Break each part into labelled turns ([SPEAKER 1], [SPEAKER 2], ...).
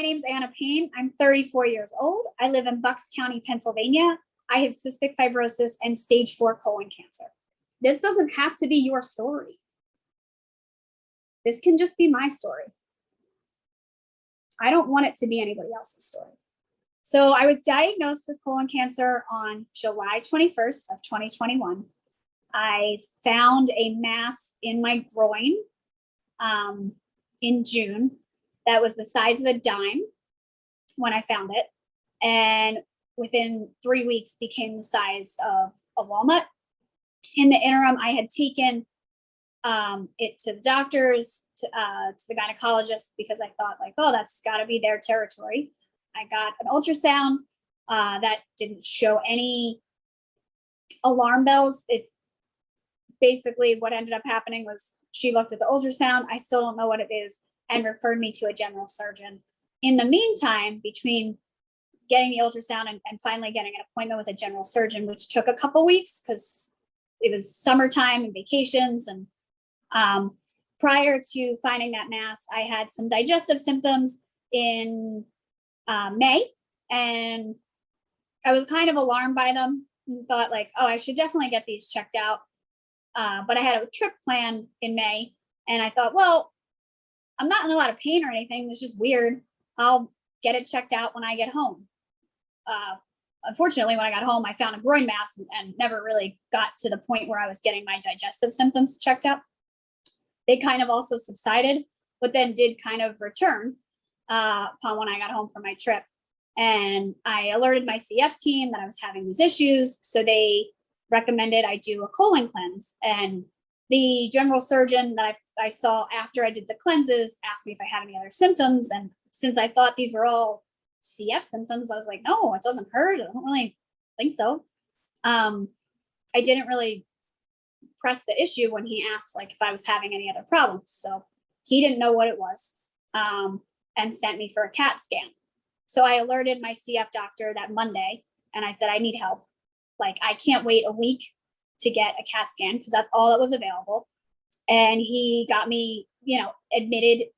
[SPEAKER 1] My name's Anna Payne. I'm 34 years old. I live in Bucks County, Pennsylvania. I have cystic fibrosis and stage 4 colon cancer. This doesn't have to be your story. This can just be my story. I don't want it to be anybody else's story. So I was diagnosed with colon cancer on July 21st of 2021. I found a mass in my groin in June that was the size of a dime when I found it. And within 3 weeks became the size of a walnut. In the interim, I had taken it to the doctors, to the gynecologist, because I thought like, oh, that's got to be their territory. I got an ultrasound that didn't show any alarm bells. It basically, what ended up happening was she looked at the ultrasound. I still don't know what it is, and referred me to a general surgeon. In the meantime, between getting the ultrasound and finally getting an appointment with a general surgeon, which took a couple weeks because it was summertime and vacations. And prior to finding that mass, I had some digestive symptoms in May, and I was kind of alarmed by them and thought like, oh, I should definitely get these checked out. But I had a trip planned in May, and I thought, well, I'm not in a lot of pain or anything. It's just weird. I'll get it checked out when I get home. Unfortunately, when I got home, I found a groin mass and never really got to the point where I was getting my digestive symptoms checked out. They kind of also subsided, but then did kind of return upon when I got home from my trip. And I alerted my CF team that I was having these issues. So they recommended I do a colon cleanse. And the general surgeon that I saw after I did the cleanses asked me if I had any other symptoms. And since I thought these were all CF symptoms, I was like, no, it doesn't hurt. I don't really think so. I didn't really press the issue when he asked like if I was having any other problems. So he didn't know what it was, and sent me for a CAT scan. So I alerted my CF doctor that Monday, and I said, I need help. Like, I can't wait a week to get a CAT scan because that's all that was available. And he got me, admitted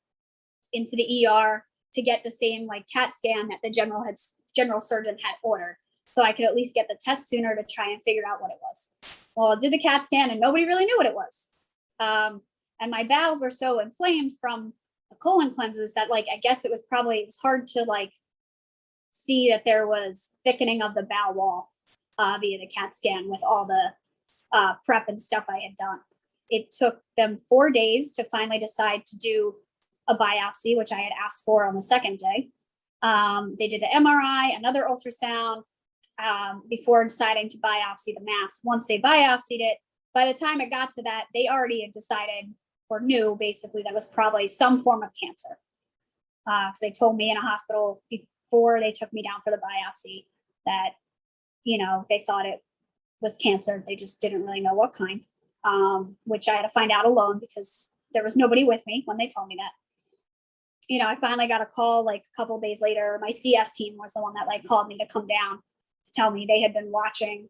[SPEAKER 1] into the ER to get the same like CAT scan that the general surgeon had ordered, so I could at least get the test sooner to try and figure out what it was. Well, I did the CAT scan and nobody really knew what it was. And my bowels were so inflamed from the colon cleanses that like, I guess it was hard to like see that there was thickening of the bowel wall via the CAT scan with all the prep and stuff I had done. It took them 4 days to finally decide to do a biopsy, which I had asked for on the second day. They did an MRI, another ultrasound, before deciding to biopsy the mass. Once they biopsied it, by the time it got to that, they already had decided or knew basically that was probably some form of cancer. Because they told me in a hospital before they took me down for the biopsy that, they thought it was cancer. They just didn't really know what kind, which I had to find out alone because there was nobody with me when they told me that. I finally got a call like a couple of days later. My CF team was the one that like called me to come down to tell me they had been watching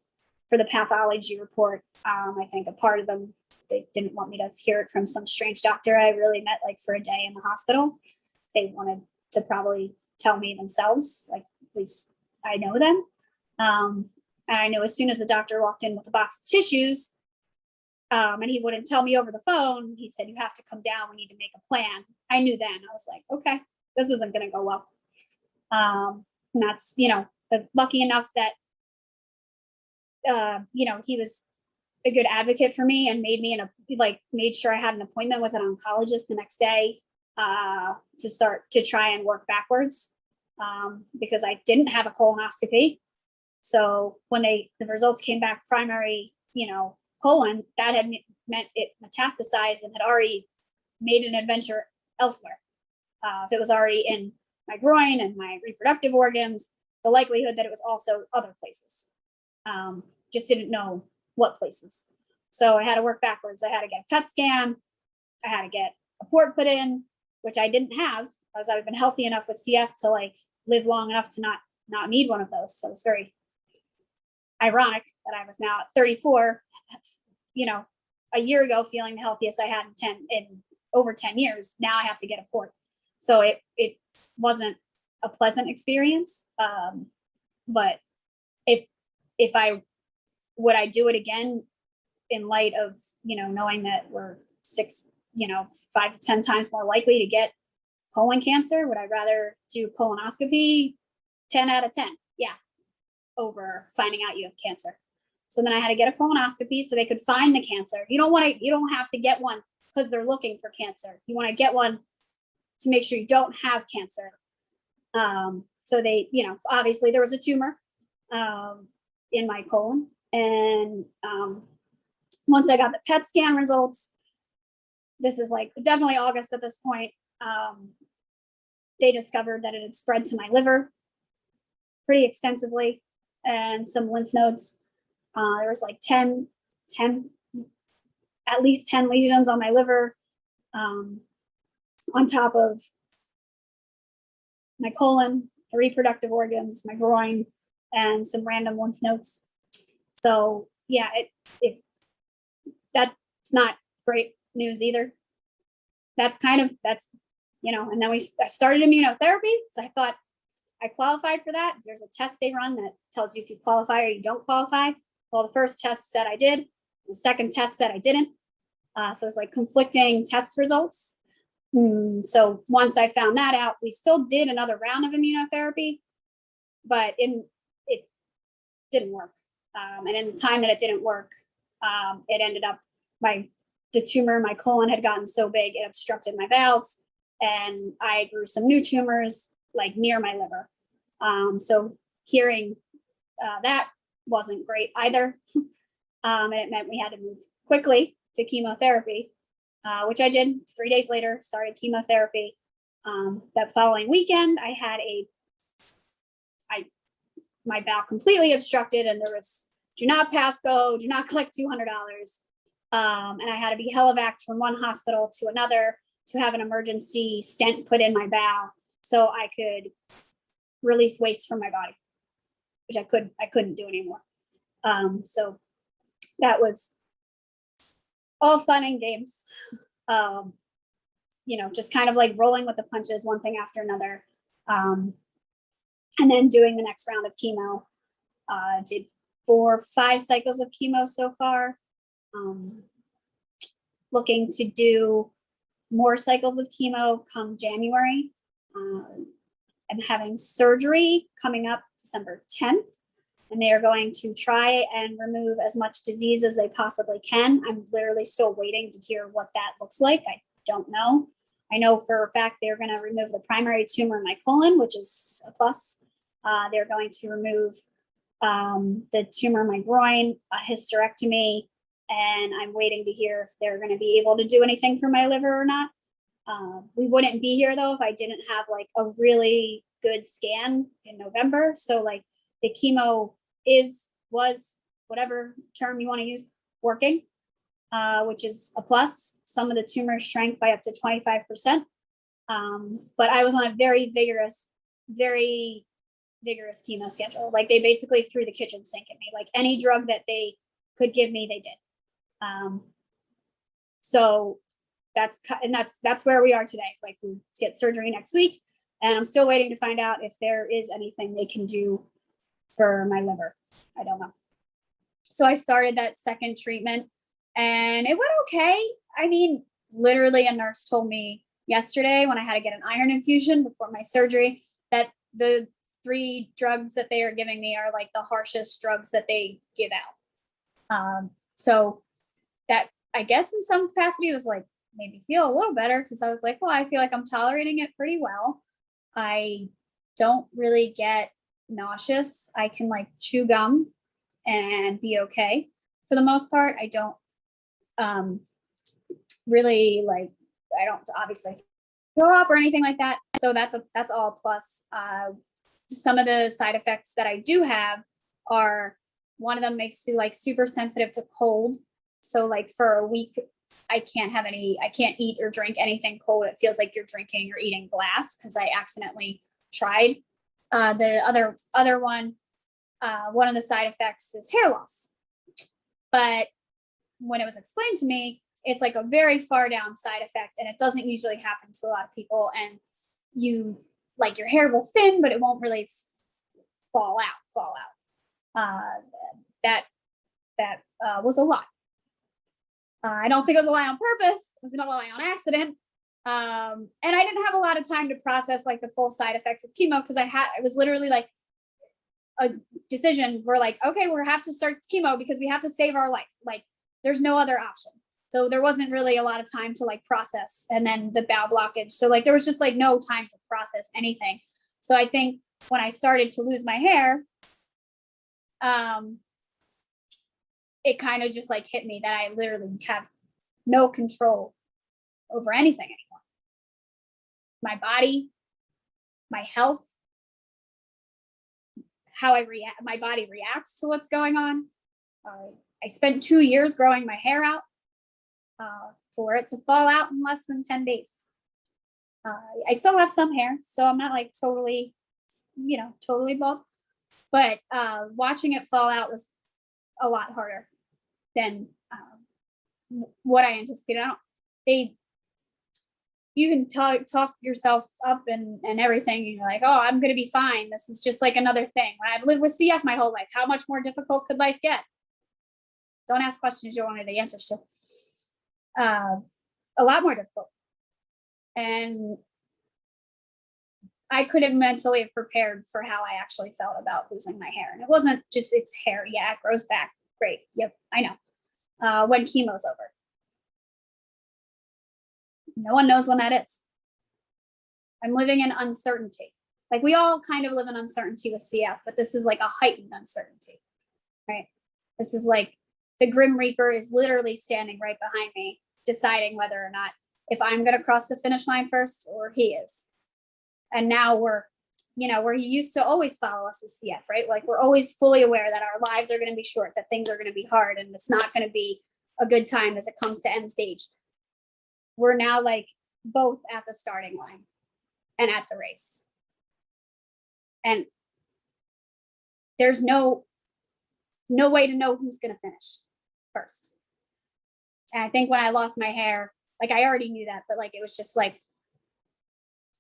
[SPEAKER 1] for the pathology report. I think a part of them, they didn't want me to hear it from some strange doctor I really met like for a day in the hospital. They wanted to probably tell me themselves, like at least I know them. And I know as soon as the doctor walked in with a box of tissues, and he wouldn't tell me over the phone, he said, you have to come down. We need to make a plan. I knew then. I was like, okay, this isn't going to go well. And that's, lucky enough that, he was a good advocate for me and made sure I had an appointment with an oncologist the next day to start to try and work backwards because I didn't have a colonoscopy. So when the results came back primary, colon, that had meant it metastasized and had already made an adventure elsewhere. If it was already in my groin and my reproductive organs, the likelihood that it was also other places. Just didn't know what places. So I had to work backwards. I had to get a PET scan. I had to get a port put in, which I didn't have because I've been healthy enough with CF to like live long enough to not need one of those. So it's very ironic that I was now at 34, a year ago feeling the healthiest I had in over 10 years. Now I have to get a port. So it wasn't a pleasant experience. But if I would I do it again in light of, knowing that we're 5 to 10 times more likely to get colon cancer? Would I rather do colonoscopy? 10 out of 10. Yeah. Over finding out you have cancer. So then I had to get a colonoscopy so they could find the cancer. You don't have to get one because they're looking for cancer. You want to get one to make sure you don't have cancer. So they, obviously there was a tumor in my colon. And once I got the PET scan results, this is like definitely August at this point, they discovered that it had spread to my liver pretty extensively and some lymph nodes. There was like 10, at least 10 lesions on my liver, on top of my colon, the reproductive organs, my groin, and some random lymph nodes. So yeah, that's not great news either. That's and then I started immunotherapy. So I thought I qualified for that. There's a test they run that tells you if you qualify or you don't qualify. Well, the first test said I did. The second test said I didn't. So it's like conflicting test results. So once I found that out, we still did another round of immunotherapy, but it didn't work. And in the time that it didn't work, it ended up the tumor in my colon had gotten so big it obstructed my bowels, and I grew some new tumors like near my liver. So hearing that wasn't great either. And it meant we had to move quickly to chemotherapy, which I did. 3 days later, started chemotherapy. That following weekend, I had my bowel completely obstructed, and there was do not pass go, do not collect $200. And I had to be helivaced from one hospital to another to have an emergency stent put in my bowel so I could release waste from my body, which I couldn't do anymore. So that was all fun and games. Just kind of like rolling with the punches, one thing after another. And then doing the next round of chemo. Did 4 or 5 cycles of chemo so far. Looking to do more cycles of chemo come January. I'm having surgery coming up December 10th, and they are going to try and remove as much disease as they possibly can. I'm literally still waiting to hear what that looks like. I don't know. I know for a fact they're going to remove the primary tumor in my colon, which is a plus. They're going to remove the tumor in my groin, a hysterectomy, and I'm waiting to hear if they're going to be able to do anything for my liver or not. We wouldn't be here though if I didn't have like a really good scan in November. So like the chemo was whatever term you want to use, working, which is a plus. Some of the tumors shrank by up to 25%. But I was on a very vigorous chemo schedule. Like they basically threw the kitchen sink at me. Like any drug that they could give me, they did. So that's where we are today. Like we get surgery next week, and I'm still waiting to find out if there is anything they can do for my liver. I don't know. So I started that second treatment, and it went okay. I mean, literally a nurse told me yesterday when I had to get an iron infusion before my surgery that the 3 drugs that they are giving me are like the harshest drugs that they give out. So that, I guess in some capacity was like, made me feel a little better, because I was like, well, I feel like I'm tolerating it pretty well. I don't really get nauseous. I can like chew gum and be okay for the most part. I don't really like, I don't obviously throw up or anything like that. So that's all a plus. Some of the side effects that I do have are, one of them makes you like super sensitive to cold. So like for a week, I can't eat or drink anything cold. It feels like you're drinking or eating glass, because I accidentally tried. The other one of the side effects is hair loss. But when it was explained to me, it's like a very far down side effect, and it doesn't usually happen to a lot of people. And you like your hair will thin, but it won't really fall out. That was a lot. I don't think it was a lie on purpose. It was not a lie on accident. And I didn't have a lot of time to process like the full side effects of chemo, because it was literally like a decision. We're like, okay, we have to start chemo because we have to save our life. Like there's no other option. So there wasn't really a lot of time to like process, and then the bowel blockage. So like there was just like no time to process anything. So I think when I started to lose my hair, it kind of just like hit me that I literally have no control over anything anymore. My body, my health, how my body reacts to what's going on. I spent 2 years growing my hair out for it to fall out in less than 10 days. I still have some hair, so I'm not like totally bald, but watching it fall out was a lot harder than what I anticipated. You can talk yourself up and everything, and you're like, oh, I'm gonna be fine. This is just like another thing. When I've lived with CF my whole life, how much more difficult could life get? Don't ask questions you don't know the answers to. A lot more difficult. And I couldn't mentally have prepared for how I actually felt about losing my hair. And it wasn't just it's hair. Yeah, it grows back. Great. Yep, I know. When chemo's over. No one knows when that is. I'm living in uncertainty. Like we all kind of live in uncertainty with CF, but this is like a heightened uncertainty, right? This is like the Grim Reaper is literally standing right behind me, deciding whether or not if I'm going to cross the finish line first or he is. And now we're, where he used to always follow us with CF, right? Like we're always fully aware that our lives are going to be short, that things are going to be hard, and it's not going to be a good time as it comes to end stage. We're now like both at the starting line and at the race. And there's no way to know who's going to finish first. And I think when I lost my hair, like I already knew that, but like it was just like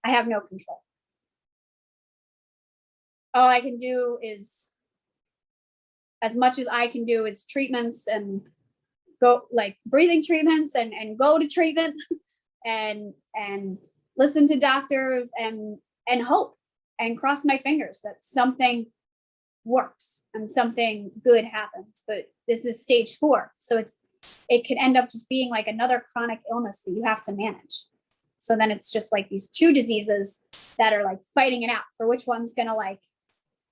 [SPEAKER 1] I have no control. All I can do is, as much as I can do is treatments and go like breathing treatments and go to treatment and listen to doctors and hope and cross my fingers that something works and something good happens. But this is stage 4. So it can end up just being like another chronic illness that you have to manage. So then it's just like these 2 diseases that are like fighting it out for which one's going to like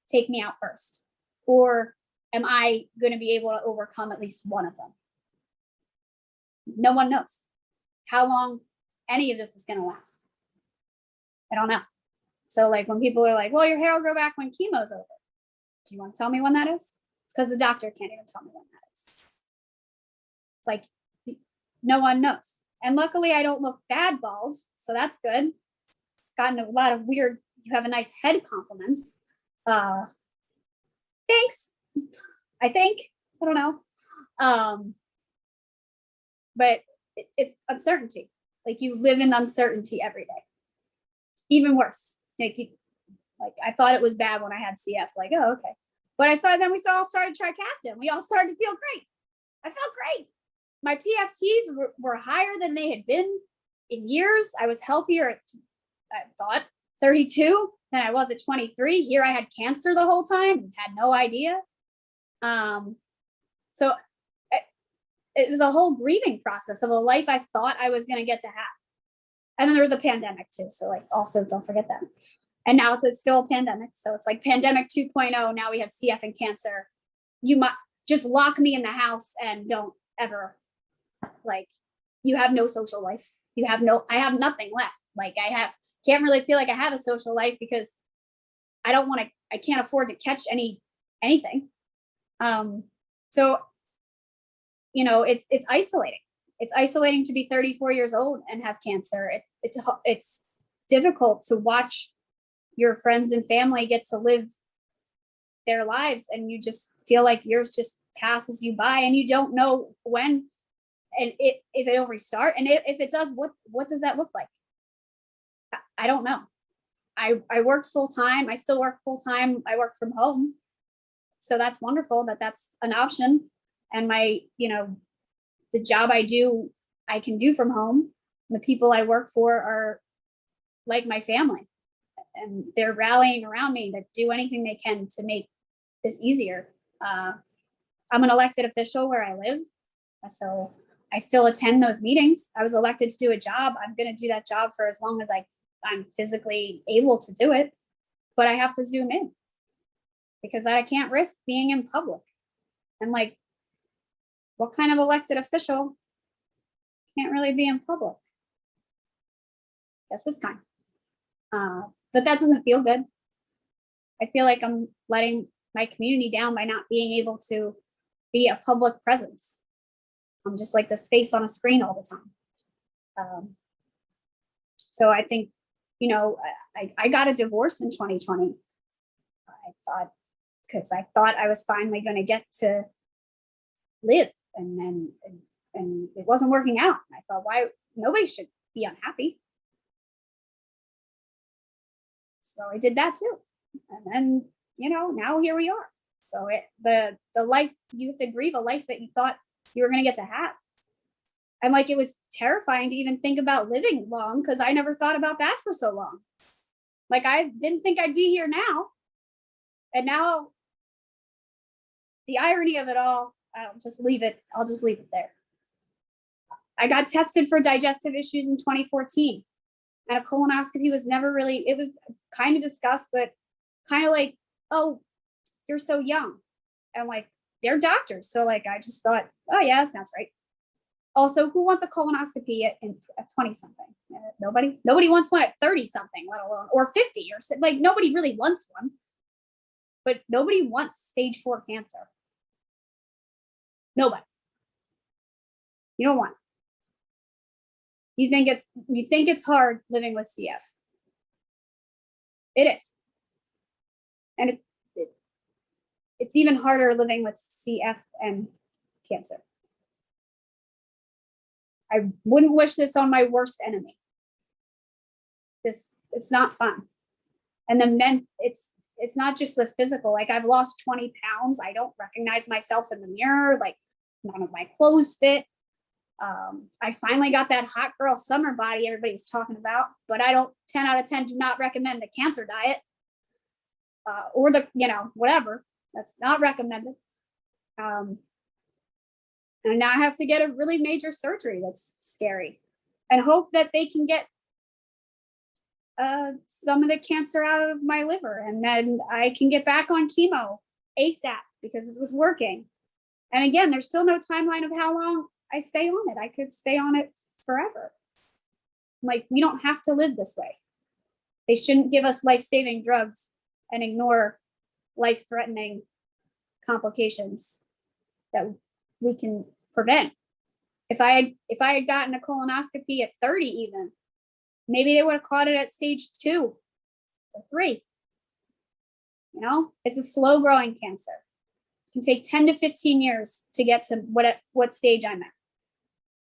[SPEAKER 1] take me out first, or am I going to be able to overcome at least one of them? No one knows how long any of this is going to last. I don't know. So like when people are like, well, your hair will grow back when chemo's over. Do you want to tell me when that is? Because the doctor can't even tell me when that is. It's like, no one knows. And luckily I don't look bad bald. So that's good. Gotten a lot of weird, you have a nice head compliments. Thanks. I think, I don't know. But it's uncertainty. Like you live in uncertainty every day. Even worse. Like I thought it was bad when I had CF. Like, oh, okay. But then we all started Trikafta. We all started to feel great. I felt great. My PFTs were higher than they had been in years. I was healthier at, I thought, 32 than I was at 23. Here I had cancer the whole time and had no idea. So it was a whole grieving process of a life I thought I was going to get to have. And then there was a pandemic too. So like, also don't forget that. And now it's still a pandemic. So it's like pandemic 2.0. Now we have CF and cancer. You might just lock me in the house and don't ever, like, you have no social life. I have nothing left. Like can't really feel like I have a social life because I can't afford to catch anything. So, it's isolating. It's isolating to be 34 years old and have cancer. It's difficult to watch your friends and family get to live their lives, and you just feel like yours just passes you by, and you don't know when and if it'll restart, and if it does, what does that look like? I don't know. I worked full time. I still work full time. I work from home. So that's wonderful that that's an option. And my, the job I do, I can do from home. The people I work for are like my family, and they're rallying around me to do anything they can to make this easier. I'm an elected official where I live, so I still attend those meetings. I was elected to do a job. I'm going to do that job for as long as I'm physically able to do it, but I have to Zoom in because I can't risk being in public. And like, what kind of elected official can't really be in public? Guess this kind. But that doesn't feel good. I feel like I'm letting my community down by not being able to be a public presence. I'm just like this face on a screen all the time. So I think, I got a divorce in 2020. Because I thought I was finally going to get to live, and it wasn't working out. I thought, why nobody should be unhappy. So I did that too. And then, now here we are. So the life, you have to grieve a life that you thought you were going to get to have. And like, it was terrifying to even think about living long, because I never thought about that for so long. Like, I didn't think I'd be here now. And now the irony of it all, I'll just leave it there. I got tested for digestive issues in 2014. And a colonoscopy was never really, it was kind of discussed, but kind of like, oh, you're so young. And like, they're doctors. So like, I just thought, oh yeah, that sounds right. Also, who wants a colonoscopy at 20 something? Nobody wants one at 30 something, let alone, or 50 or like, nobody really wants one, but nobody wants stage 4 cancer. Nobody. You don't want it. You think it's hard living with CF. It is. And it's even harder living with CF and cancer. I wouldn't wish this on my worst enemy. It's not fun. And the it's not just the physical. Like, I've lost 20 pounds. I don't recognize myself in the mirror. Like, none of my clothes fit. I finally got that hot girl summer body everybody was talking about, but I don't 10 out of 10 do not recommend the cancer diet, or the, whatever. That's not recommended. And now I have to get a really major surgery. That's scary, and hope that they can get some of the cancer out of my liver, and then I can get back on chemo ASAP because it was working. And again, there's still no timeline of how long I stay on it. I could stay on it forever. Like, we don't have to live this way. They shouldn't give us life-saving drugs and ignore life-threatening complications that we can prevent. If I had gotten a colonoscopy at 30 even, maybe they would have caught it at stage 2 or 3. It's a slow growing cancer. It can take 10 to 15 years to get to what stage I'm at.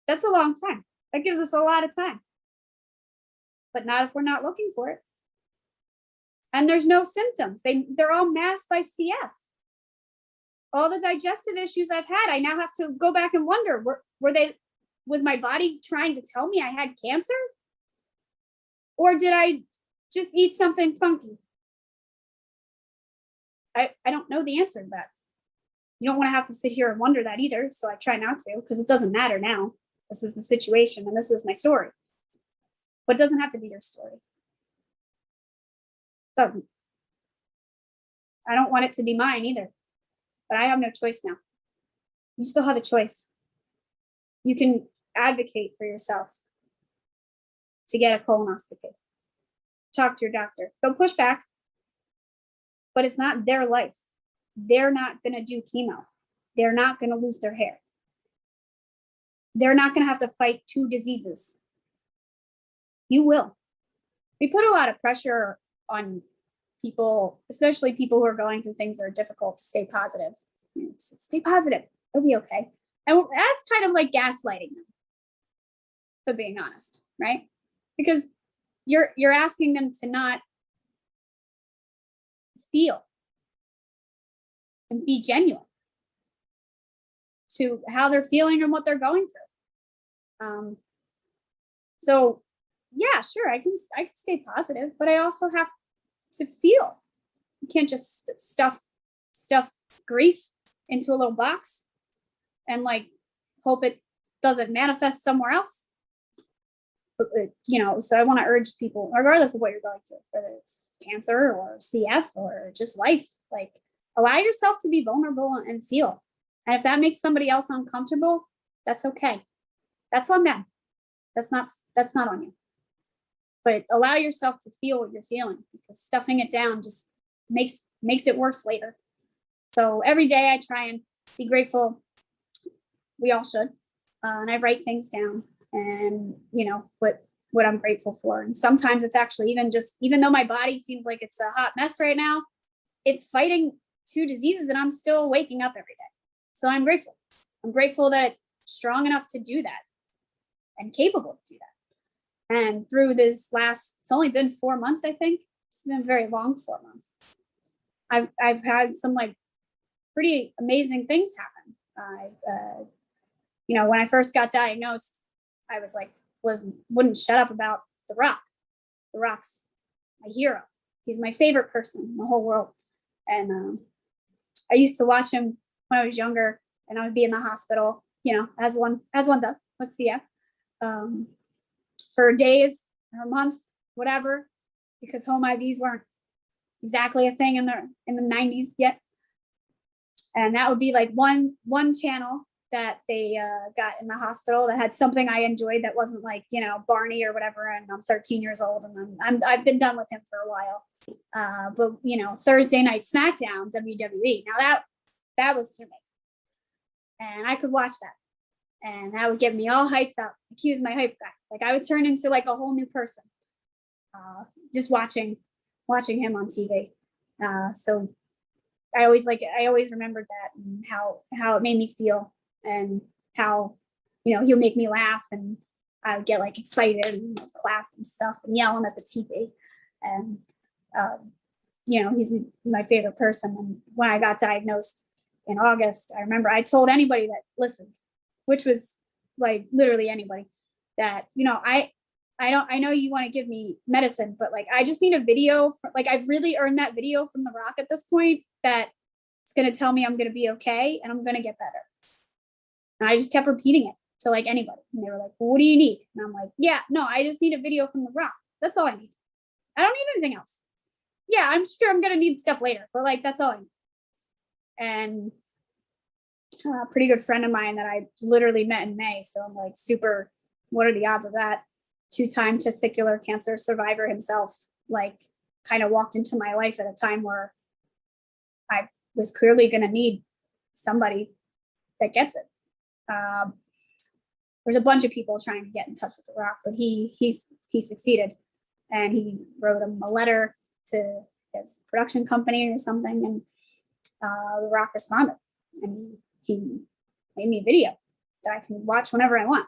[SPEAKER 1] That's a long time. That gives us a lot of time. But not if we're not looking for it. And there's no symptoms. They're all masked by CF. All the digestive issues I've had, I now have to go back and wonder, was my body trying to tell me I had cancer? Or did I just eat something funky? I don't know the answer to that. You don't want to have to sit here and wonder that either. So I try not to, because it doesn't matter now. This is the situation and this is my story. But it doesn't have to be your story. It doesn't. I don't want it to be mine either. But I have no choice now. You still have a choice. You can advocate for yourself to get a colonoscopy. Talk to your doctor. Don't push back. But it's not their life. They're not going to do chemo. They're not going to lose their hair. They're not going to have to fight 2 diseases. You will. We put a lot of pressure on people, especially people who are going through things that are difficult, to stay positive. Stay positive. It'll be okay. And that's kind of like gaslighting them, for being honest, right? Because you're asking them to not feel and be genuine to how they're feeling and what they're going through. So yeah, sure, I can stay positive, but I also have to feel. You can't just stuff grief into a little box and like hope it doesn't manifest somewhere else. But, so I want to urge people, regardless of what you're going through, whether it's cancer or CF or just life, like allow yourself to be vulnerable and feel. And if that makes somebody else uncomfortable, that's okay. That's on them. That's not on you. But allow yourself to feel what you're feeling, because stuffing it down just makes it worse later. So every day I try and be grateful. We all should. And I write things down and, what I'm grateful for. And sometimes it's actually even though my body seems like it's a hot mess right now, it's fighting 2 diseases and I'm still waking up every day. So I'm grateful. I'm grateful that it's strong enough to do that and capable to do that. And through this it's only been 4 months, I think. It's been a very long 4 months. I've had some like pretty amazing things happen. When I first got diagnosed, I wouldn't shut up about The Rock. The Rock's my hero. He's my favorite person in the whole world. And I used to watch him when I was younger, and I would be in the hospital, as one does with CF, for days or a month, whatever, because home IVs weren't exactly a thing in the 90s yet. And that would be like one channel that they got in the hospital that had something I enjoyed that wasn't like, Barney or whatever. And I'm 13 years old and I've been done with him for a while. But Thursday night SmackDown, WWE. Now that was to me. And I could watch that. And that would get me all hyped up, accuse my hype back. Like I would turn into like a whole new person. Just watching him on TV. So I always remembered that and how it made me feel, and how, he'll make me laugh, and I would get like excited and clap and stuff and yelling at the TV. And, he's my favorite person. And when I got diagnosed in August, I remember I told anybody that listened, which was like literally anybody, that, I know you want to give me medicine, but like, I just need a video. I've really earned that video from The Rock at this point, that it's going to tell me I'm going to be okay and I'm going to get better. And I just kept repeating it to like anybody. And they were like, well, what do you need? And I'm like, yeah, no, I just need a video from The Rock. That's all I need. I don't need anything else. Yeah, I'm sure I'm going to need stuff later, but like, that's all I need. And a pretty good friend of mine that I literally met in May. So I'm like, super, what are the odds of that? 2-time testicular cancer survivor himself, like kind of walked into my life at a time where I was clearly going to need somebody that gets it. There's a bunch of people trying to get in touch with The Rock, but he succeeded, and he wrote him a letter to his production company or something, and The Rock responded, and he made me a video that I can watch whenever I want.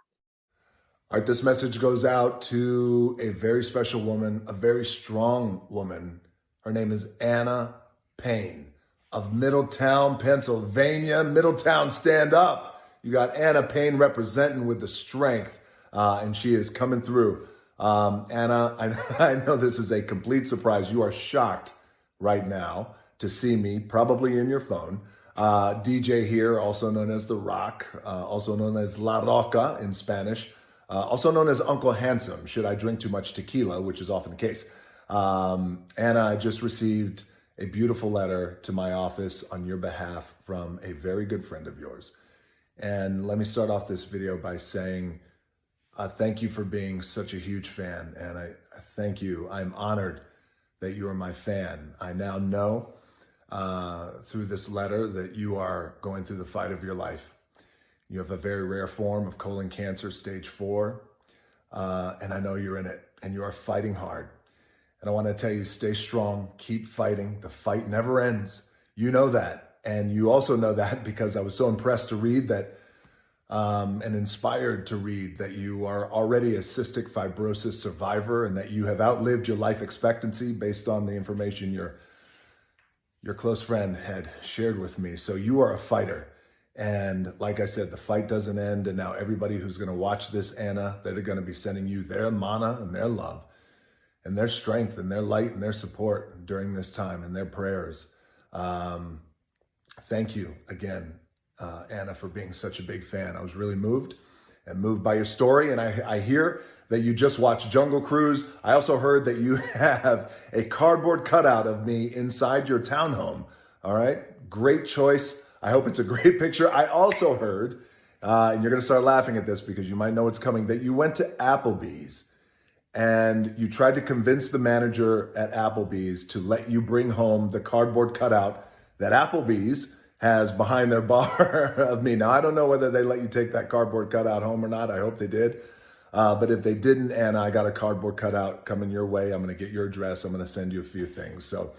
[SPEAKER 2] All right, this message goes out to a very special woman, a very strong woman. Her name is Anna Payne of Middletown, Pennsylvania. Middletown, stand up. You got Anna Payne representing with the strength, and she is coming through. Anna, I know this is a complete surprise. You are shocked right now to see me, probably in your phone. DJ here, also known as The Rock, also known as La Roca in Spanish. Also known as Uncle Handsome, should I drink too much tequila, which is often the case. Anna, I just received a beautiful letter to my office on your behalf from a very good friend of yours. And let me start off this video by saying thank you for being such a huge fan. And I thank you. I'm honored that you are my fan. I now know through this letter that you are going through the fight of your life. You have a very rare form of colon cancer, stage 4, and I know you're in it, and you are fighting hard. And I want to tell you, stay strong, keep fighting. The fight never ends. You know that, and you also know that because I was so impressed to read that, and inspired to read that you are already a cystic fibrosis survivor, and that you have outlived your life expectancy based on the information you're your close friend had shared with me. So you are a fighter. And like I said, the fight doesn't end. And now everybody who's going to watch this, Anna, they're going to be sending you their mana and their love and their strength and their light and their support during this time and their prayers. Thank you again, Anna, for being such a big fan. I was really moved by your story. And I hear that you just watched Jungle Cruise. I also heard that you have a cardboard cutout of me inside your townhome. All right. Great choice. I hope it's a great picture. I also heard, and you're going to start laughing at this because you might know it's coming, that you went to Applebee's and you tried to convince the manager at Applebee's to let you bring home the cardboard cutout that Applebee's has behind their bar of me. Now, I don't know whether they let you take that cardboard cutout home or not. I hope they did. But if they didn't, Anna, I got a cardboard cutout coming your way. I'm going to get your address. I'm going to send you a few things. So,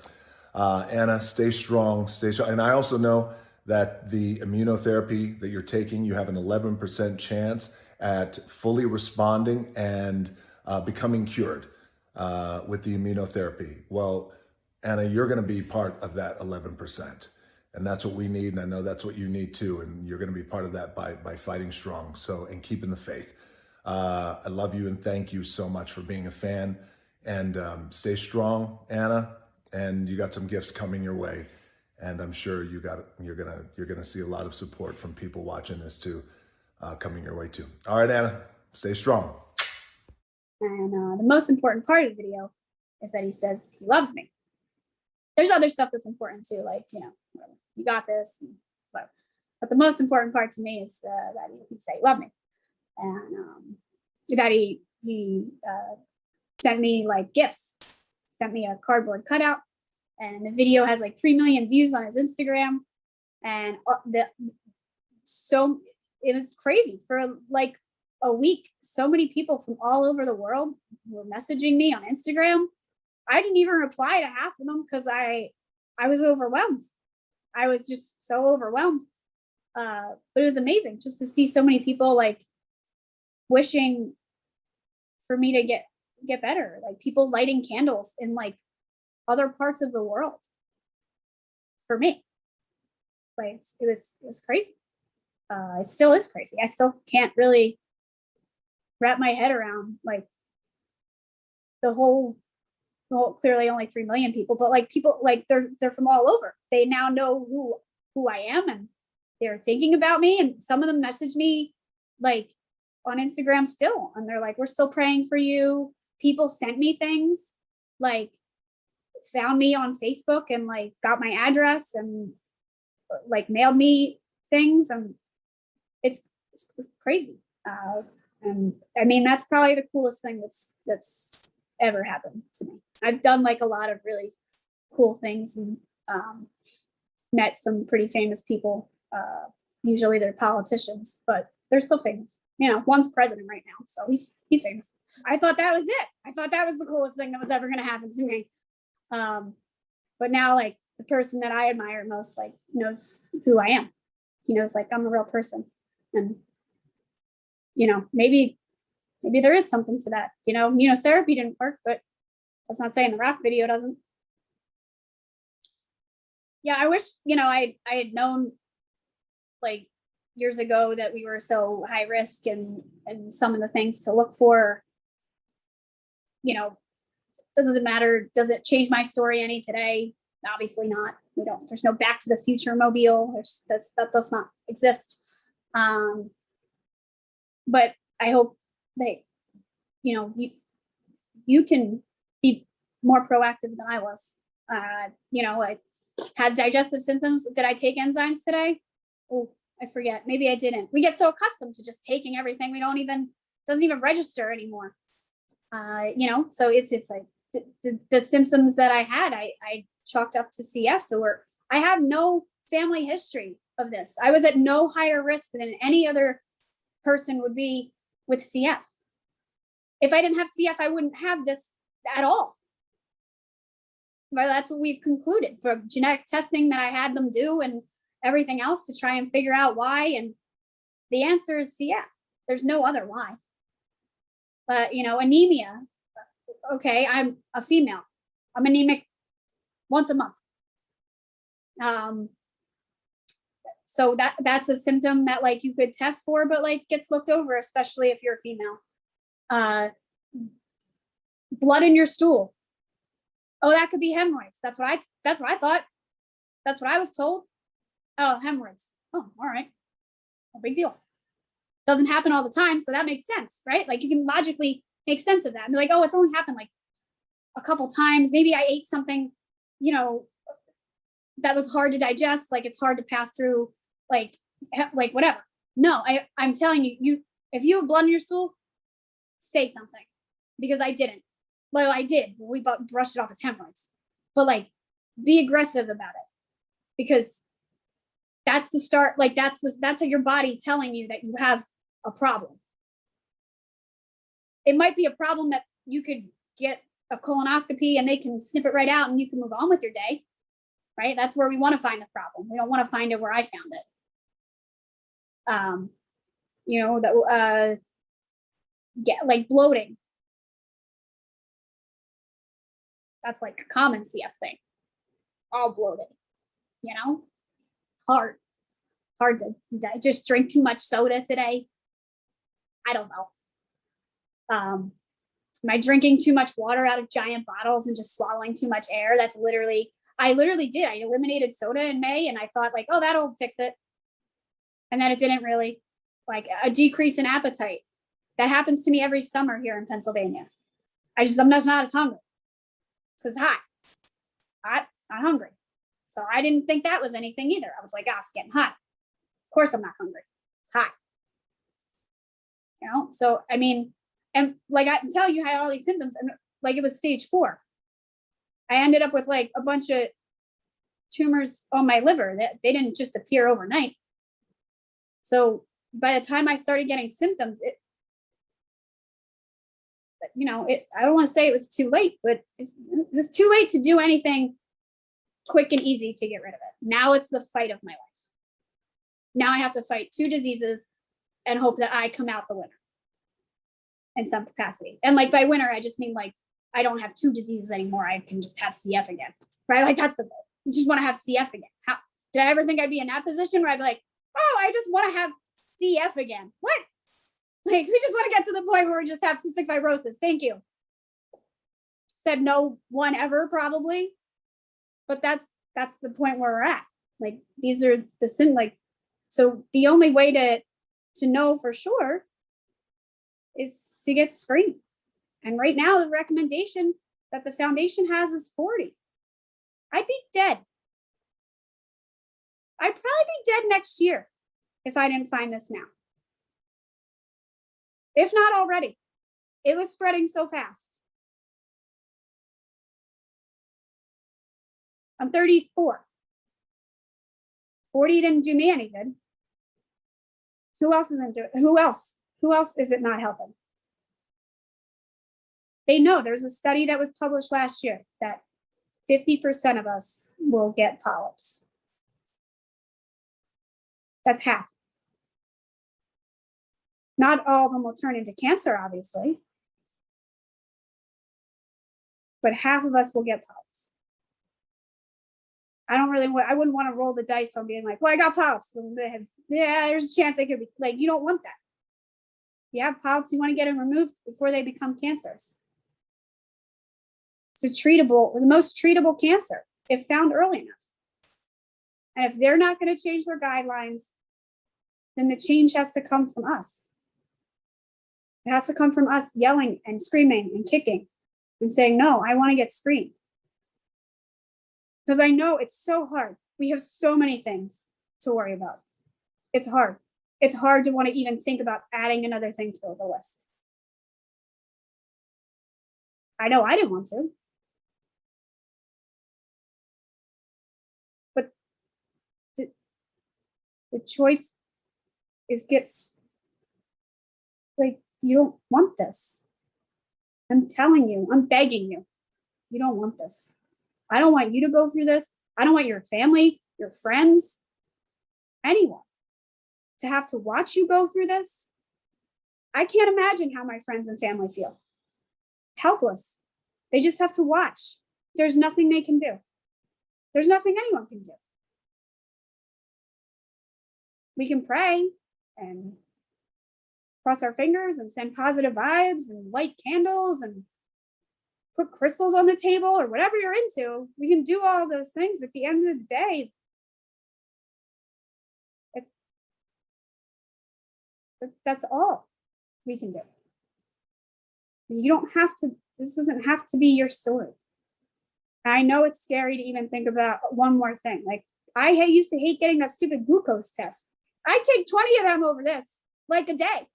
[SPEAKER 2] Anna, stay strong, stay strong. And I also know that the immunotherapy that you're taking, you have an 11% chance at fully responding and becoming cured with the immunotherapy. Well, Anna, you're going to be part of that 11%. And that's what we need. And I know that's what you need too. And you're going to be part of that by fighting strong. So, and keeping the faith. I love you and thank you so much for being a fan. And stay strong, Anna. And you got some gifts coming your way. And I'm sure you're gonna see a lot of support from people watching this too, coming your way too. All right, Anna, stay strong.
[SPEAKER 1] And the most important part of the video is that he says he loves me. There's other stuff that's important too, like, whatever, you got this, and whatever. But the most important part to me is that he say love me, and that he sent me like gifts, sent me a cardboard cutout. And the video has like 3 million views on his Instagram. And it was crazy for like a week. So many people from all over the world were messaging me on Instagram. I didn't even reply to half of them because I was overwhelmed. I was just so overwhelmed. But it was amazing just to see so many people like wishing for me to get better. Like people lighting candles in like other parts of the world for me. Like it was crazy. It still is crazy. I still can't really wrap my head around like the whole clearly only 3 million people, but like people like they're from all over. They now know who I am and they're thinking about me. And some of them message me like on Instagram still, and they're like, we're still praying for you. People sent me things, like found me on Facebook and like got my address and like mailed me things, and it's crazy. And I mean, that's probably the coolest thing that's ever happened to me. I've done like a lot of really cool things and met some pretty famous people. Usually they're politicians, but they're still famous. One's president right now, so he's famous. I thought that was it. I thought that was the coolest thing that was ever going to happen to me. But now like the person that I admire most like knows who I am. He knows like I'm a real person, and maybe there is something to that. Immunotherapy didn't work, but that's not saying the rap video doesn't. Yeah, I wish I had known like years ago that we were so high risk and some of the things to look for. Doesn't matter. Does it change my story any today? Obviously not. There's no Back to the Future mobile. That does not exist. But I hope that you can be more proactive than I was. I had digestive symptoms. Did I take enzymes today? Oh, I forget. Maybe I didn't. We get so accustomed to just taking everything. Doesn't even register anymore. So it's just like the symptoms that I had, I chalked up to CF. So I have no family history of this. I was at no higher risk than any other person would be with CF. If I didn't have CF, I wouldn't have this at all. But that's what we've concluded from genetic testing that I had them do and everything else to try and figure out why. And the answer is CF. There's no other why. But, anemia. Okay, I'm a female. I'm anemic once a month. So that's a symptom that like you could test for, but like gets looked over, especially if you're a female. Blood in your stool. Oh, that could be hemorrhoids. That's what I thought. That's what I was told. Oh, hemorrhoids. Oh, all right. No big deal. Doesn't happen all the time, so that makes sense, right? Like you can logically make sense of that. And be like, oh, it's only happened like a couple times. Maybe I ate something, that was hard to digest. Like it's hard to pass through, like whatever. No, I'm telling you, if you have blood in your stool, say something, because I didn't. Well, I did. We brushed it off as hemorrhoids, but like, be aggressive about it, because that's the start. Like that's your body telling you that you have a problem. It might be a problem that you could get a colonoscopy and they can snip it right out and you can move on with your day, right? That's where we want to find the problem. We don't want to find it where I found it. Like bloating. That's like a common CF thing. All bloated, hard to just drink too much soda today. I don't know. Am I drinking too much water out of giant bottles and just swallowing too much air? I literally did. I eliminated soda in May and I thought like, oh, that'll fix it. And then it didn't really. Like a decrease in appetite. That happens to me every summer here in Pennsylvania. I'm just not as hungry. It's hot, not hungry. So I didn't think that was anything either. I was like, it's getting hot. Of course I'm not hungry. Hot. So I mean, and like I can tell you, I had all these symptoms and like it was stage 4. I ended up with like a bunch of tumors on my liver that they didn't just appear overnight. So by the time I started getting symptoms, I don't want to say it was too late, but it was too late to do anything quick and easy to get rid of it. Now it's the fight of my life. Now I have to fight 2 diseases and hope that I come out the winner in some capacity. And like by winner, I just mean like, I don't have 2 diseases anymore. I can just have CF again, right? Like that's the goal. I just want to have CF again. How did I ever think I'd be in that position where I'd be like, oh, I just want to have CF again? What? Like, we just want to get to the point where we just have cystic fibrosis. Thank you. Said no one ever, probably. But that's the point where we're at. Like, these are so the only way to know for sure is to get screened. And right now, the recommendation that the foundation has is 40. I'd be dead. I'd probably be dead next year if I didn't find this now. If not already. It was spreading so fast. I'm 34. 40 didn't do me any good. Who else isn't doing? Who else is it not helping? They know there's a study that was published last year that 50% of us will get polyps. That's half. Not all of them will turn into cancer, obviously, but half of us will get polyps. I wouldn't want to roll the dice on being like, well, I got polyps. Yeah, there's a chance they could be like, you don't want that. If you have polyps, you want to get them removed before they become cancerous. It's the most treatable cancer if found early enough. And if they're not going to change their guidelines, then the change has to come from us. It has to come from us yelling and screaming and kicking and saying, no, I want to get screened. Because I know it's so hard. We have so many things to worry about. It's hard. It's hard to want to even think about adding another thing to the list. I know I didn't want to. But the choice gets like, you don't want this. I'm telling you, I'm begging you, you don't want this. I don't want you to go through this. I don't want your family, your friends, anyone to have to watch you go through this. I can't imagine how my friends and family feel. Helpless. They just have to watch. There's nothing they can do. There's nothing anyone can do. we can pray and cross our fingers and send positive vibes and light candles and put crystals on the table or whatever you're into. We can do all those things, but at the end of the day, that's all we can do. You don't have to, this doesn't have to be your story. I know it's scary to even think about one more thing. Like, I used to hate getting that stupid glucose test. I take 20 of them over this, like a day.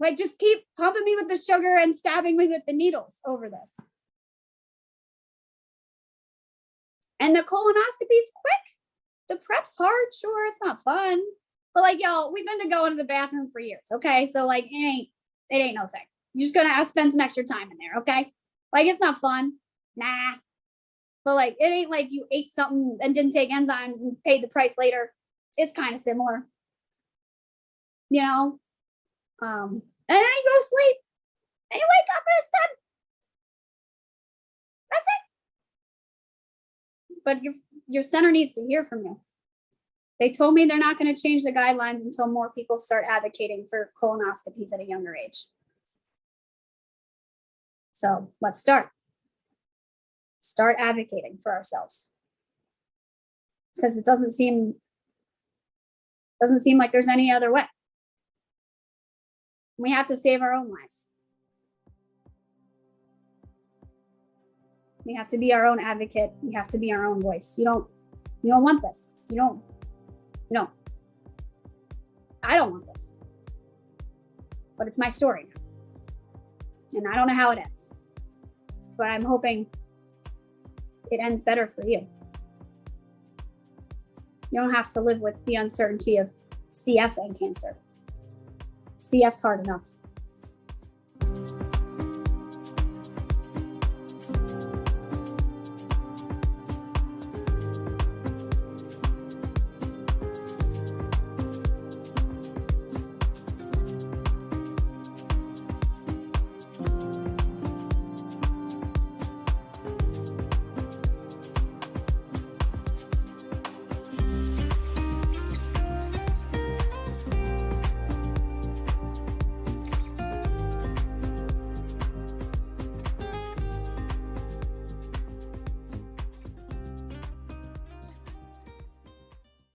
[SPEAKER 1] Like, just keep pumping me with the sugar and stabbing me with the needles over this. And the colonoscopy's quick. The prep's hard. Sure, it's not fun. But like, y'all, we've been to going to the bathroom for years, okay? So like, it ain't no thing. You're just gonna spend some extra time in there, okay? Like, it's not fun. Nah. But like, it ain't like you ate something and didn't take enzymes and paid the price later. It's kind of similar. You know? And then you go to sleep. And you wake up and it's done. That's it. But your center needs to hear from you. They told me they're not going to change the guidelines until more people start advocating for colonoscopies at a younger age. So let's start. Start advocating for ourselves. Because it doesn't seem like there's any other way. We have to save our own lives. We have to be our own advocate. We have to be our own voice. You don't want this. You don't. I don't want this. But it's my story now. And I don't know how it ends. But I'm hoping it ends better for you. You don't have to live with the uncertainty of CF and cancer. CF's hard enough.